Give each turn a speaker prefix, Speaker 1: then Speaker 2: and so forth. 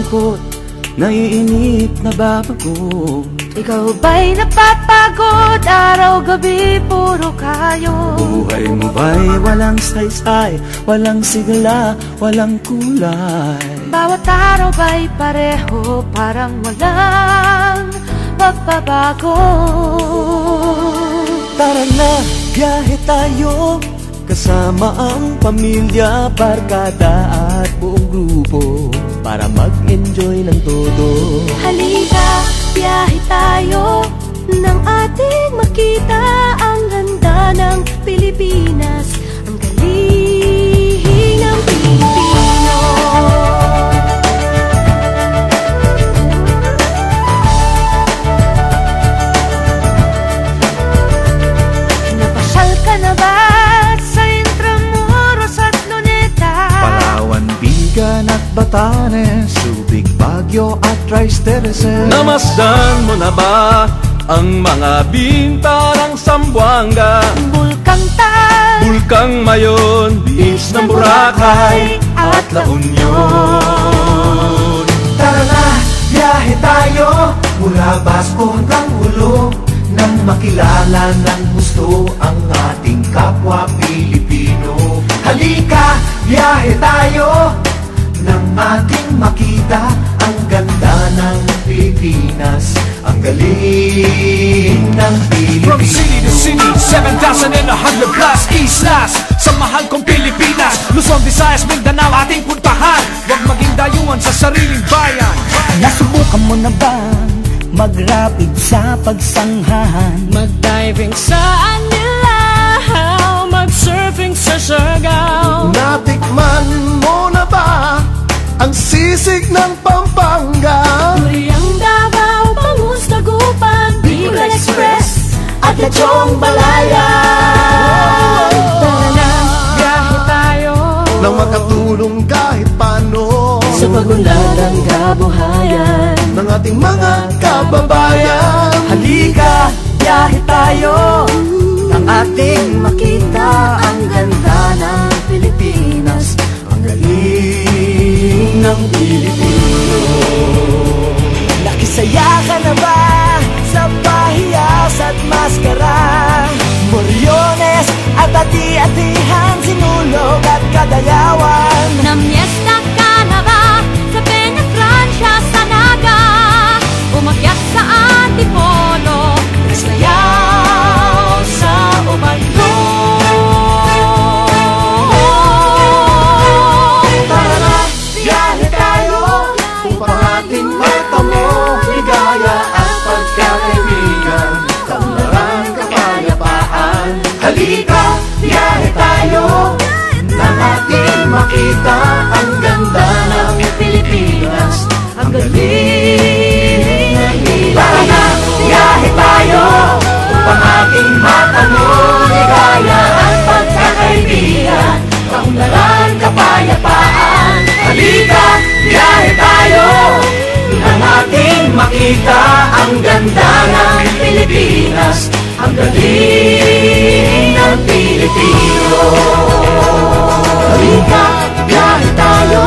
Speaker 1: malungkot, naiinip, nababago.
Speaker 2: Ikaw ba'y napapagod? Araw-gabi puro kayo.
Speaker 1: Buhay mo ba'y walang saysay, walang sigla, walang kulay?
Speaker 2: Bawat araw ba'y pareho, parang walang pagbabago?
Speaker 1: Tara na, biyahe tayo, kasama ang pamilya, barkada at buong grupo, para mag-enjoy ng todo.
Speaker 2: Halika, biyahe tayo, nang ating makita ang ganda ng Pilipinas, ang galing ng Pilipino. Napasyal ka na ba sa Intramuros at Luneta?
Speaker 3: Palawan, Bigan at Batanes, Subic, Baguio at Rice Terraces.
Speaker 4: Namasdan mo na ba ang mga binta ng Zamboanga,
Speaker 2: Bulkang Tal,
Speaker 4: Bulkang Mayon, Biis ng Boracay at La Union?
Speaker 3: Tara na, biyahe tayo, mula Basco hanggang Ulo, nang makilala ng gusto ang ating kapwa Pilipino. Halika, biyahe tayo, nang ating makita ang ganda ng Pilipinas, ang galing ng Pilipino.
Speaker 5: From city to city, 7,100 plus islas sa mahal kong Pilipinas. Luzon, Visayas, Mindanao ating puntahan. Huwag maging dayuhan sa sariling bayan.
Speaker 6: Nasubukan mo na ba mag-rapid sa pagsanghahan?
Speaker 7: Mag-diving sa Anilaw, mag-surfing sa Siargao.
Speaker 3: Natikman mo na ba ang sisig ng Pampanga?
Speaker 2: Turiang Davao, Bangus, Dagupan, Bicol Express at Lechong Balayan.
Speaker 7: Tara na, biyahe tayo,
Speaker 3: Nang makatulong kahit paano
Speaker 2: sa pagunlad ng kabuhayan
Speaker 3: ng ating mga kababayan.
Speaker 6: Halika, biyahe tayo, nang ating makita ang ganda ng Pilipinas, ang galing ng Pilipino. Nakisaya ka na ba sa pahiyas at maskara? Moriones at ati-atihan, Sinulog at Kadayawan.
Speaker 2: Namiesta ka na ba sa Peña Francia, sa Naga? Umakyat sa Antipolo, sayaw sa Ubaldon.
Speaker 3: Tara na, biyahe tayo, upang ating matamo ligaya at pagkakaibigan, kaunlaran, kapayapaan. Halika, biyahe tayo, nang ating makita ang ganda ng Pilipinas, ang galing ng Pilipino. Tara na, biyahe tayo, upang ating matamo ligaya at pagkakaibigan, kaunlaran, kapayapaan. Halika, biyahe tayo, nang ating makita ang ganda ng Pilipinas, ang galing ng Pilipino. Halika, biyahe tayo.